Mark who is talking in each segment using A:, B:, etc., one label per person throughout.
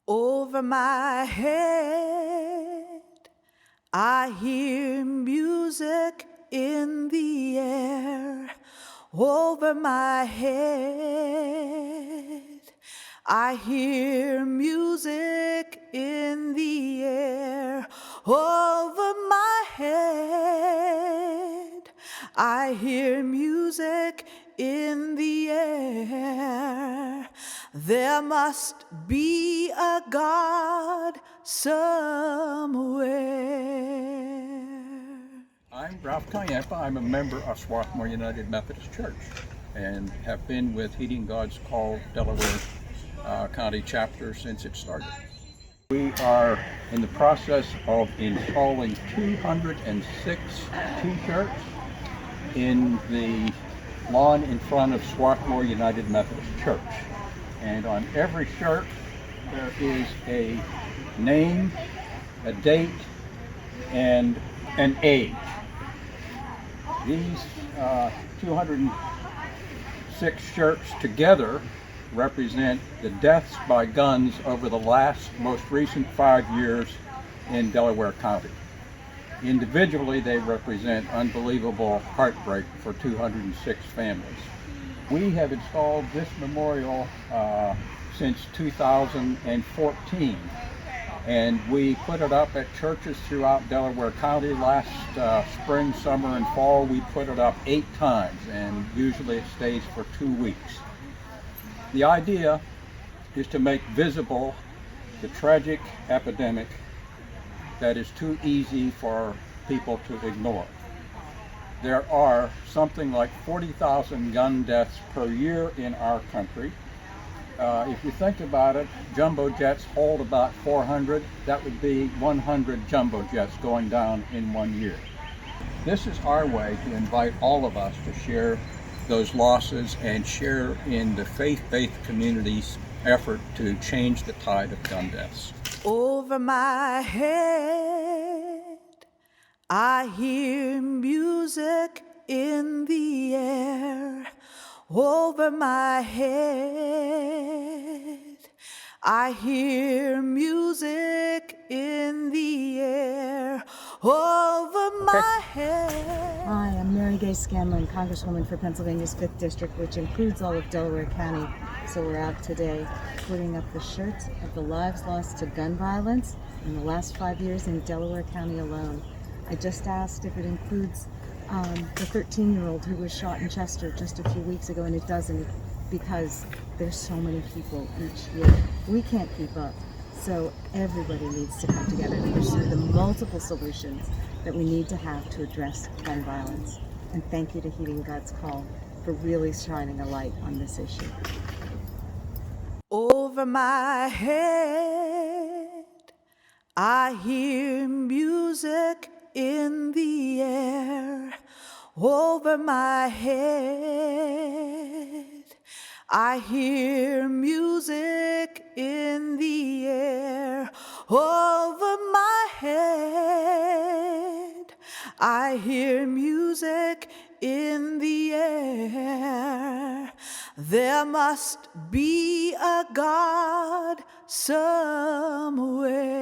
A: Over my head, I hear music in the air. Over my head, I hear music in the air. Over my head, I hear music in the air. There must be a God somewhere.
B: I'm Ralph Cayampa. I'm a member of Swarthmore United Methodist Church and have been with Heeding God's Call Delaware County chapter since it started. We are in the process of installing 206 t-shirts in the lawn in front of Swarthmore United Methodist Church. And on every shirt there is a name, a date, and an age. These 206 shirts together represent the deaths by guns over the most recent 5 years in Delaware County. Individually, they represent unbelievable heartbreak for 206 families. We have installed this memorial since 2014. And we put it up at churches throughout Delaware County. Last spring, summer, and fall, we put it up 8 times, and usually it stays for 2 weeks. The idea is to make visible the tragic epidemic that is too easy for people to ignore. There are something like 40,000 gun deaths per year in our country. If you think about it, jumbo jets hold about 400. That would be 100 jumbo jets going down in 1 year. This is our way to invite all of us to share those losses and share in the faith-based community's effort to change the tide of gun deaths.
A: Over my head, I hear music in the air. Over my head, I hear music in the air. Over my head.
C: Hi, I'm Mary Gay Scanlon, Congresswoman for Pennsylvania's 5th District, which includes all of Delaware County. So we're out today putting up the shirts of the lives lost to gun violence in the last 5 years in Delaware County alone. I just asked if it includes the 13-year-old who was shot in Chester just a few weeks ago, and it doesn't, because there's so many people each year. We can't keep up. So everybody needs to come together to pursue the multiple solutions that we need to have to address gun violence. And thank you to Heeding God's Call for really shining a light on this issue.
A: Over my head, I hear music in the air. Over my head, I hear music in the air. Over my head, I hear music in the air. There must be a God somewhere.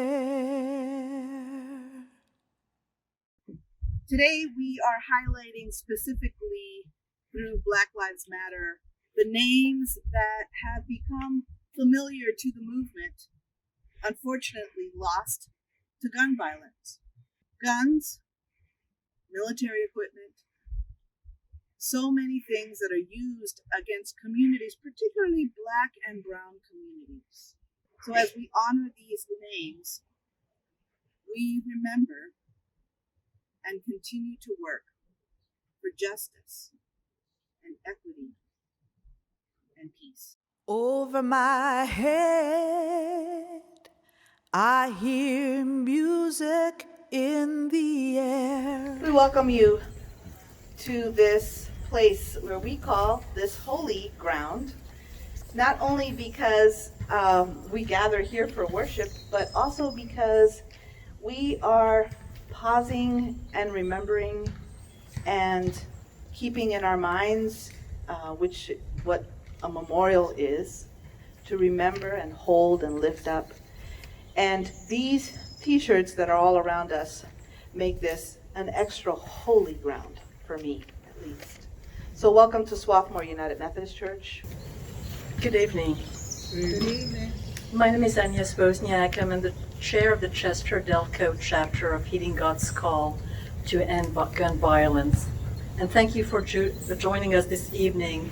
D: Today we are highlighting specifically through Black Lives Matter the names that have become familiar to the movement, unfortunately lost to gun violence. Guns, military equipment, so many things that are used against communities, particularly Black and brown communities. So as we honor these names, we remember and continue to work for justice and equity and peace.
A: Over my head, I hear music in the air.
D: We welcome you to this place where we call this holy ground, not only because we gather here for worship, but also because we are pausing and remembering and keeping in our minds what a memorial is, to remember and hold and lift up And these t-shirts that are all around us make this an extra holy ground for me, at least. So welcome to Swarthmore United Methodist Church.
E: Good evening.
A: Good evening.
E: My name is Agnes Wozniak. I'm the chair of the Chester DelCo chapter of Heeding God's Call to End Gun Violence. And thank you for joining us this evening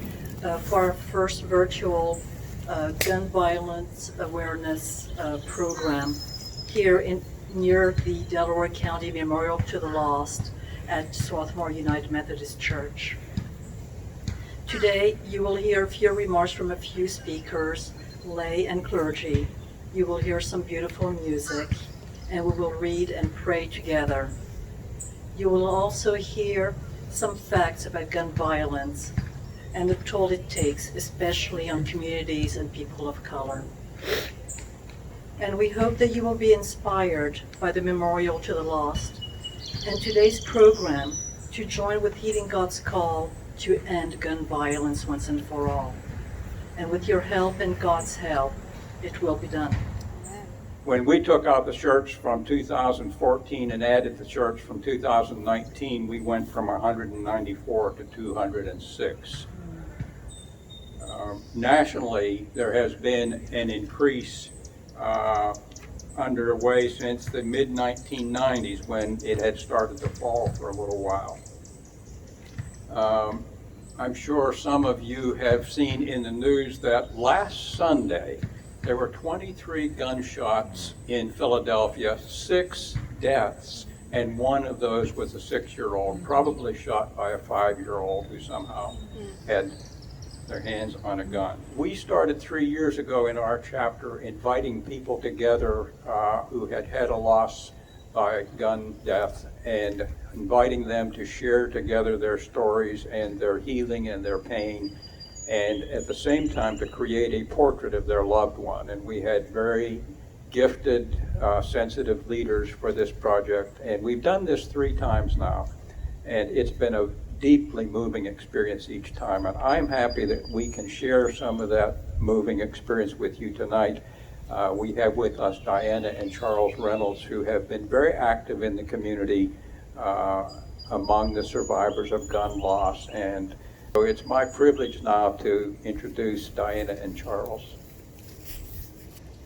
E: for our first virtual gun violence awareness program here near the Delaware County Memorial to the Lost at Swarthmore United Methodist Church. Today, you will hear a few remarks from a few speakers, lay and clergy. You will hear some beautiful music, and we will read and pray together. You will also hear some facts about gun violence and the toll it takes, especially on communities and people of color. And we hope that you will be inspired by the Memorial to the Lost and today's program to join with Heeding God's Call to end gun violence once and for all. And with your help and God's help, it will be done.
B: When we took out the church from 2014 and added the church from 2019, we went from 194 to 206. Nationally, there has been an increase underway since the mid-1990s when it had started to fall for a little while. I'm sure some of you have seen in the news that last Sunday there were 23 gunshots in Philadelphia, 6 deaths, and one of those was a 6-year-old, probably shot by a 5-year-old who somehow had their hands on a gun. We started 3 years ago in our chapter inviting people together who had had a loss by gun death and inviting them to share together their stories and their healing and their pain, and at the same time to create a portrait of their loved one. And we had very gifted, sensitive leaders for this project, and we've done this 3 times now, and it's been a deeply moving experience each time, and I'm happy that we can share some of that moving experience with you tonight. We have with us Diana and Charles Reynolds, who have been very active in the community among the survivors of gun loss, and so it's my privilege now to introduce Diana and Charles.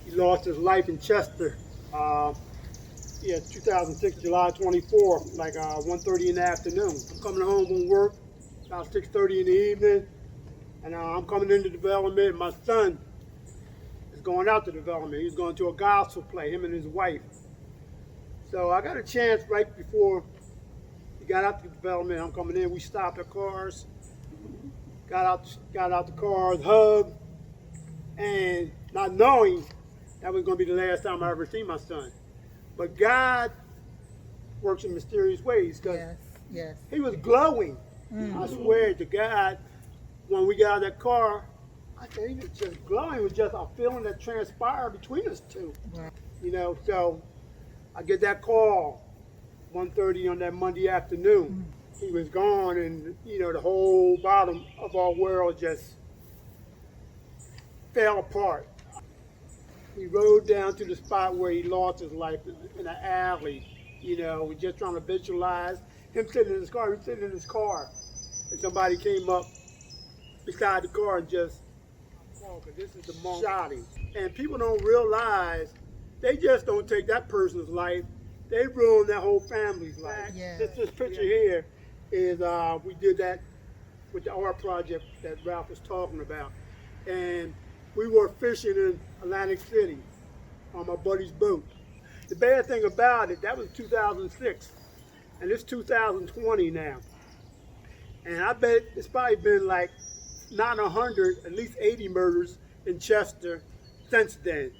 F: He lost his life in Chester, 2006, July 24, like 1:30 in the afternoon. I'm coming home from work about 6:30 in the evening, and I'm coming into development. My son is going out to development. He's going to a gospel play, him and his wife. So I got a chance right before he got out to development. I'm coming in. We stopped our cars, got out the cars, hugged, and not knowing that was going to be the last time I ever seen my son. But God works in mysterious ways, because he was glowing. I swear to God, when we got out of that car, I said he was just glowing. It was just a feeling that transpired between us two. Right. You know, so I get that call 1:30 on that Monday afternoon. He was gone, and the whole bottom of our world just fell apart. We rode down to the spot where he lost his life in an alley. We're just trying to visualize him sitting in his car. He's sitting in his car, and somebody came up beside the car and just, this is the moment shot him. And people don't realize, they just don't take that person's life, they ruin that whole family's life. Yeah. This picture here is, we did that with the art project that Ralph was talking about. And we were fishing in Atlantic City on my buddy's boat. The bad thing about it, that was 2006, and it's 2020 now. And I bet it's probably been like not 100, at least 80 murders in Chester since then.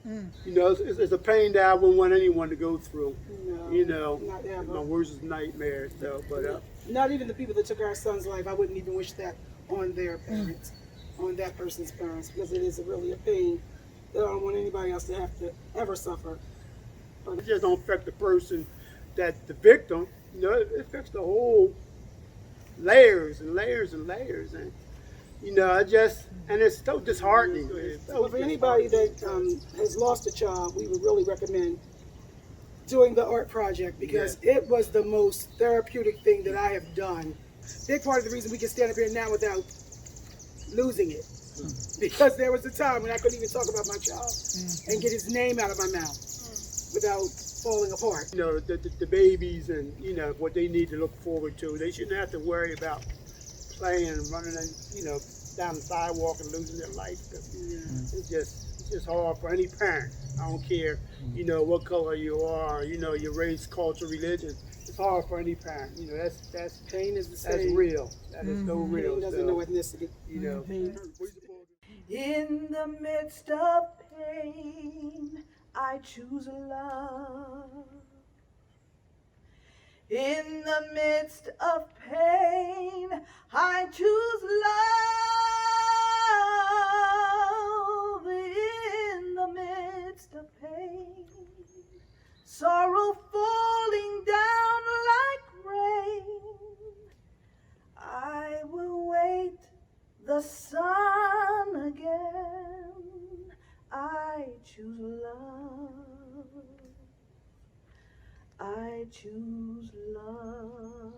F: It's a pain that I wouldn't want anyone to go through. No, not ever. My worst nightmare. So, but
G: not even the people that took our son's life. I wouldn't even wish that on their parents, on that person's parents, because it is really a pain that I don't want anybody else to have to ever suffer.
F: But it just don't affect the person that's the victim. It affects the whole layers and layers and layers. And I just And it's so disheartening. It's so
G: But for anybody that has lost a child, we would really recommend doing the art project because it was the most therapeutic thing that I have done. Big part of the reason we can stand up here now without losing it. Because there was a time when I couldn't even talk about my child and get his name out of my mouth without falling apart.
F: You know, the babies and, you know, what they need to look forward to. They shouldn't have to worry about playing and running and, you know, down the sidewalk and losing their life. It's just hard for any parent. I don't care, you know, what color you are, you know, your race, culture, religion. It's hard for any parent. You know, that's
G: Pain is the
F: that's
G: same.
F: real. That is so real.
G: Pain doesn't know ethnicity.
F: You know.
A: In the midst of pain, I choose love. In the midst of pain, I choose love. In the midst of pain, sorrow falling down like rain, I will wait the sun again. I choose love. I choose love.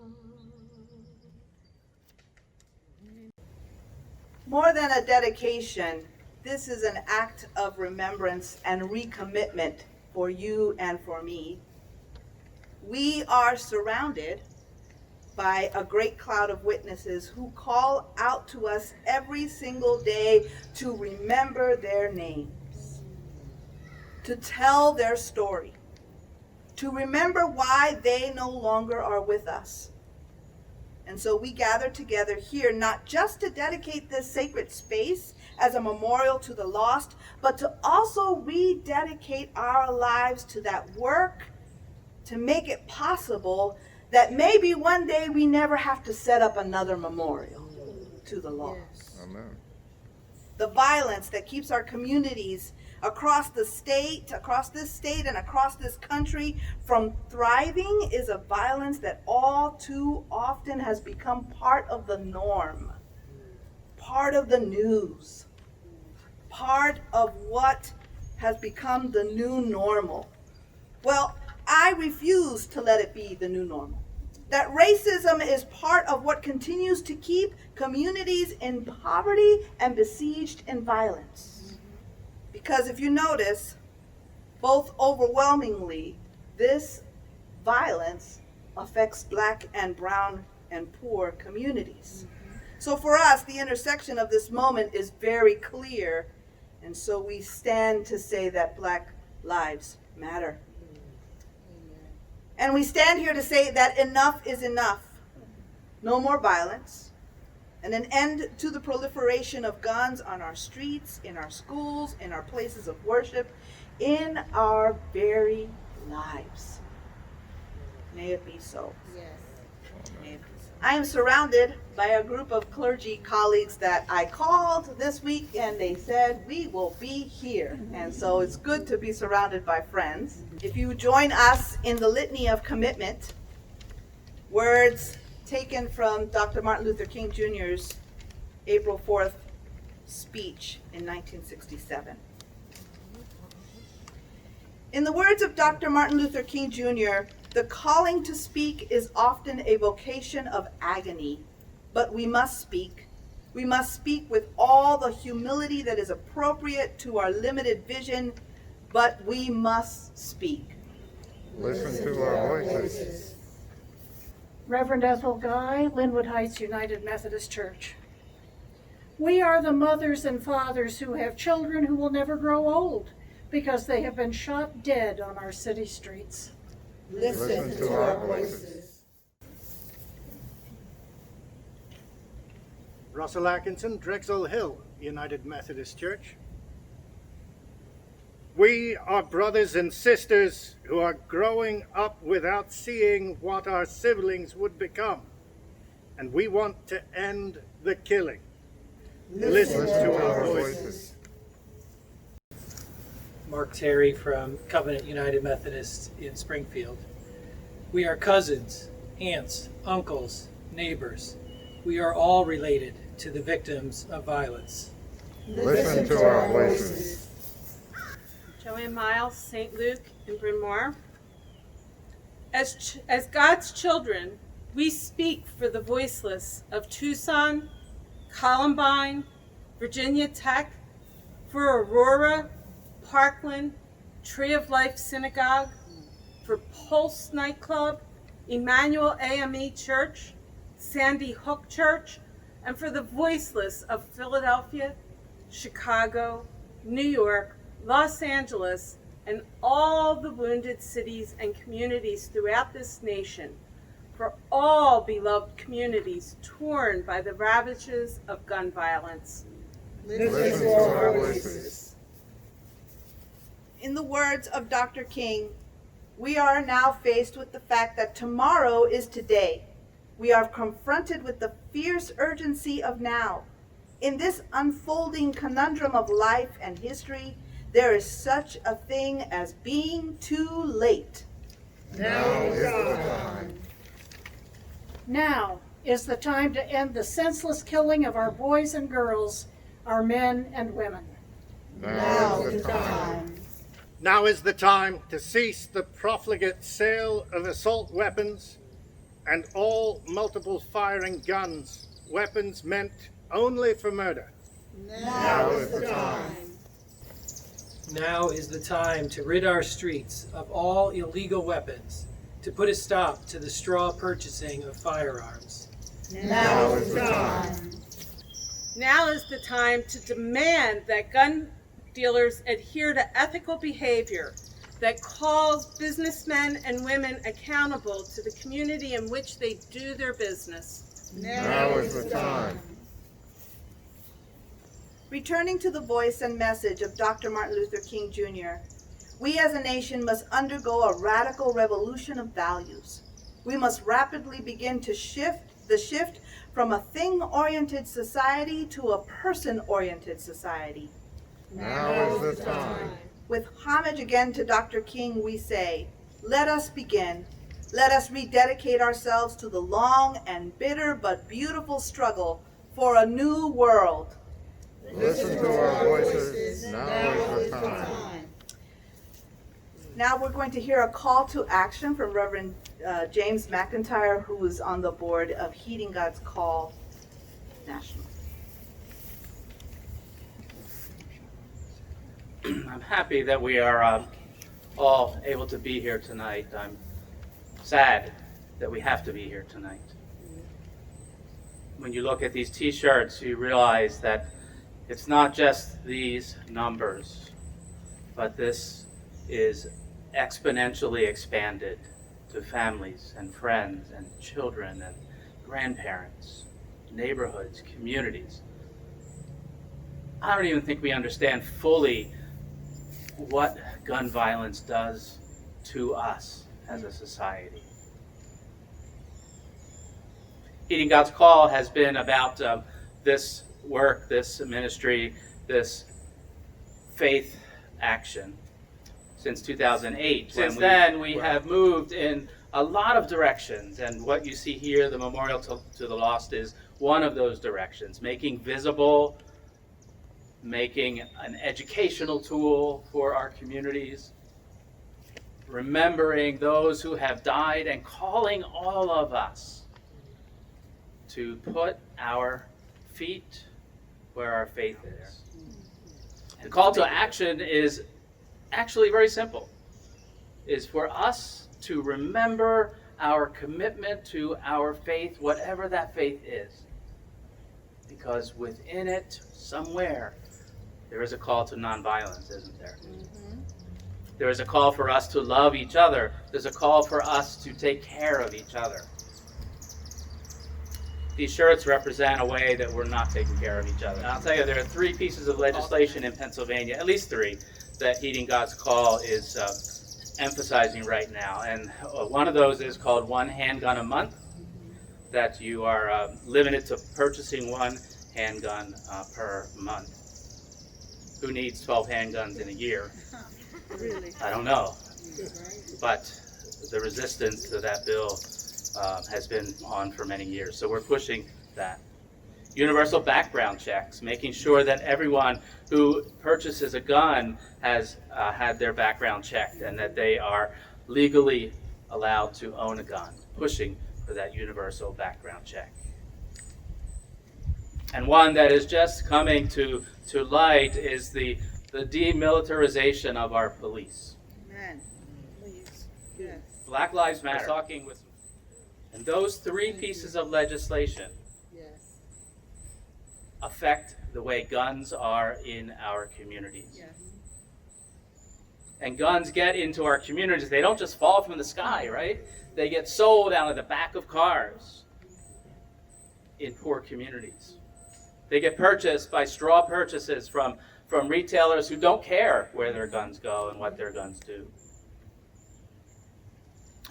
A: More than a dedication, this is an act of remembrance and recommitment for you and for me. We are surrounded by a great cloud of witnesses who call out to us every single day to remember their names, to tell their story, to remember why they no longer are with us. And so we gather together here not just to dedicate this sacred space as a memorial to the lost, but to also rededicate our lives to that work to make it possible that maybe one day we never have to set up another memorial to the lost.
H: Amen.
A: The violence that keeps our communities across this state and across this country from thriving is a violence that all too often has become part of the norm, part of the news, part of what has become the new normal. Well, I refuse to let it be the new normal. That racism is part of what continues to keep communities in poverty and besieged in violence. Because if you notice, both overwhelmingly, this violence affects Black and brown and poor communities. So for us, the intersection of this moment is very clear. And so we stand to say that Black lives matter. And we stand here to say that enough is enough. No more violence. And an end to the proliferation of guns on our streets, in our schools, in our places of worship, in our very lives. May it be so.
C: Yes.
A: May it be so. I am surrounded by a group of clergy colleagues that I called this week and they said, we will be here. And so it's good to be surrounded by friends. If you join us in the litany of commitment, words taken from Dr. Martin Luther King Jr.'s April 4th speech in 1967. In the words of Dr. Martin Luther King Jr., the calling to speak is often a vocation of agony, but we must speak. We must speak with all the humility that is appropriate to our limited vision, but we must speak.
H: Listen to our voices.
I: Reverend Ethel Guy, Linwood Heights United Methodist Church. We are the mothers and fathers who have children who will never grow old because they have been shot dead on our city streets.
H: Listen to our voices.
J: Russell Atkinson, Drexel Hill United Methodist Church. We are brothers and sisters who are growing up without seeing what our siblings would become, and we want to end the killing. Listen to our voices.
K: Mark Terry from Covenant United Methodist in Springfield. We are cousins, aunts, uncles, neighbors. We are all related to the victims of violence.
H: Listen to our voices.
L: Joanne Miles, St. Luke, and Bryn Mawr. As God's children, we speak for the voiceless of Tucson, Columbine, Virginia Tech, for Aurora, Parkland, Tree of Life Synagogue, for Pulse Nightclub, Emmanuel AME Church, Sandy Hook Church, and for the voiceless of Philadelphia, Chicago, New York, Los Angeles, and all the wounded cities and communities throughout this nation, for all beloved communities torn by the ravages of gun violence.
H: Listen to our voices.
A: In the words of Dr. King, we are now faced with the fact that tomorrow is today. We are confronted with the fierce urgency of now. In this unfolding conundrum of life and history, there is such a thing as being too late.
H: Now is the time.
I: Now is the time to end the senseless killing of our boys and girls, our men and women.
H: Now is the time.
J: Now is the time to cease the profligate sale of assault weapons and all multiple firing guns, weapons meant only for murder.
H: Now is the time.
K: Now is the time to rid our streets of all illegal weapons, to put a stop to the straw purchasing of firearms.
H: Now is the time.
L: Now is the time to demand that gun dealers adhere to ethical behavior that calls businessmen and women accountable to the community in which they do their business.
H: Now is the time.
A: Returning to the voice and message of Dr. Martin Luther King Jr., we as a nation must undergo a radical revolution of values. We must rapidly begin to shift from a thing-oriented society to a person-oriented society.
H: Now is the time.
A: With homage again to Dr. King, we say, let us begin. Let us rededicate ourselves to the long and bitter but beautiful struggle for a new world.
H: Listen to our voices. Now is the time.
A: Now we're going to hear a call to action from Reverend James McIntyre, who is on the board of Heeding God's Call National.
M: I'm happy that we are all able to be here tonight. I'm sad that we have to be here tonight. When you look at these t-shirts, you realize that it's not just these numbers, but this is exponentially expanded to families and friends and children and grandparents, neighborhoods, communities. I don't even think we understand fully what gun violence does to us as a society. Heeding God's Call has been about this work, this ministry, this faith action since 2008. Since then, we have moved in a lot of directions, and what you see here, the Memorial to the Lost, is one of those directions, making visible, making an educational tool for our communities, remembering those who have died, and calling all of us to put our feet where our faith is. The call to action is actually very simple, is for us to remember our commitment to our faith, whatever that faith is. Because within it, somewhere, there is a call to nonviolence, isn't there? Mm-hmm. There is a call for us to love each other. There's a call for us to take care of each other. These shirts represent a way that we're not taking care of each other. And I'll tell you, there are 3 pieces of legislation in Pennsylvania, at least 3, that Heeding God's Call is emphasizing right now. And one of those is called One Handgun a Month, that you are limited to purchasing 1 handgun per month. Who needs 12 handguns in a year?
A: Really?
M: I don't know. But the resistance to that bill has been on for many years. So we're pushing that. universal background checks, making sure that everyone who purchases a gun has had their background checked and that they are legally allowed to own a gun, pushing for that universal background check. And one that is just coming to light is the demilitarization of our police.
A: Amen. Please. Yes.
M: Black Lives Matter. Talking with, and those three pieces of legislation affect the way guns are in our communities.
A: Yes.
M: And guns get into our communities. They don't just fall from the sky, right? They get sold out of the back of cars in poor communities. They get purchased by straw purchases from retailers who don't care where their guns go and what their guns do.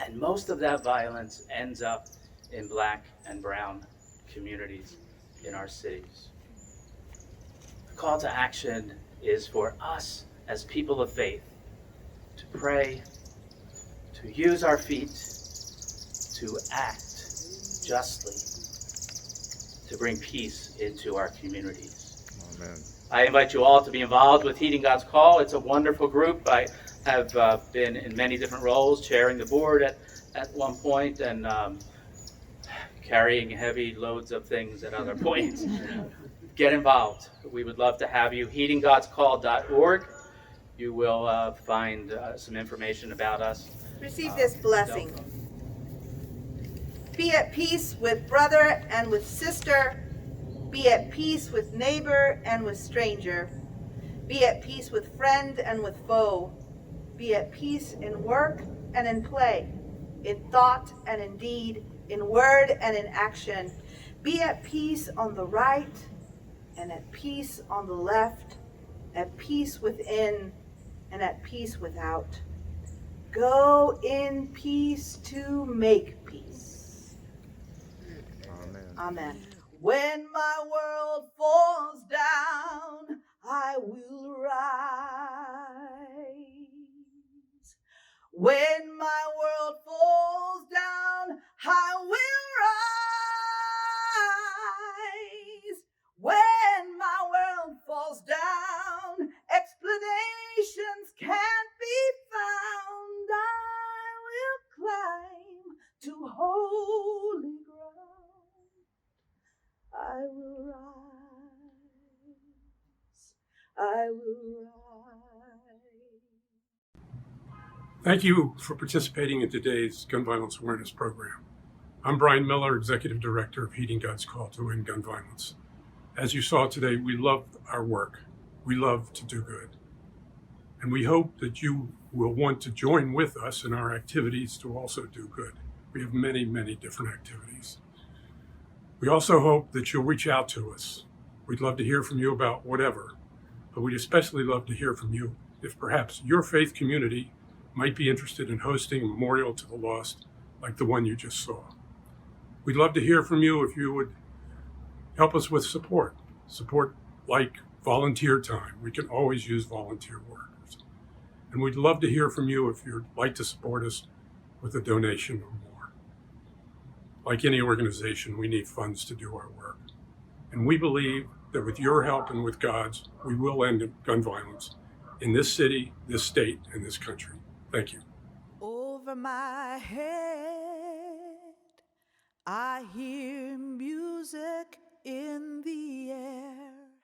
M: And most of that violence ends up in black and brown communities in our cities. The call to action is for us as people of faith to pray, to use our feet, to act justly, to bring peace into our communities.
H: Amen.
M: I invite you all to be involved with Heeding God's Call. It's a wonderful group. I have been in many different roles, chairing the board at one point and carrying heavy loads of things at other points. Get involved. We would love to have you. HeedingGodsCall.org. You will find some information about us.
A: Receive this blessing. Be at peace with brother and with sister. Be at peace with neighbor and with stranger. Be at peace with friend and with foe. Be at peace in work and in play, in thought and in deed, in word and in action. Be at peace on the right and at peace on the left, at peace within and at peace without. Go in peace to make peace.
H: Amen.
A: Amen. When my world falls down, I will rise. When my world falls down, I will rise. When my world falls down, explanations can't be found. I will climb to holy ground. I will rise. I will rise.
N: Thank you for participating in today's gun violence awareness program. I'm Brian Miller, Executive Director of Heeding God's Call to End Gun Violence. As you saw today, we love our work. We love to do good. And we hope that you will want to join with us in our activities to also do good. We have many, many different activities. We also hope that you'll reach out to us. We'd love to hear from you about whatever, but we'd especially love to hear from you if perhaps your faith community might be interested in hosting a memorial to the lost like the one you just saw. We'd love to hear from you if you would help us with support like volunteer time. We can always use volunteer workers. And we'd love to hear from you if you'd like to support us with a donation or more. Like any organization, we need funds to do our work. And we believe that with your help and with God's, we will end gun violence in this city, this state, and this country. Thank you.
O: Over my head, I hear music in the air.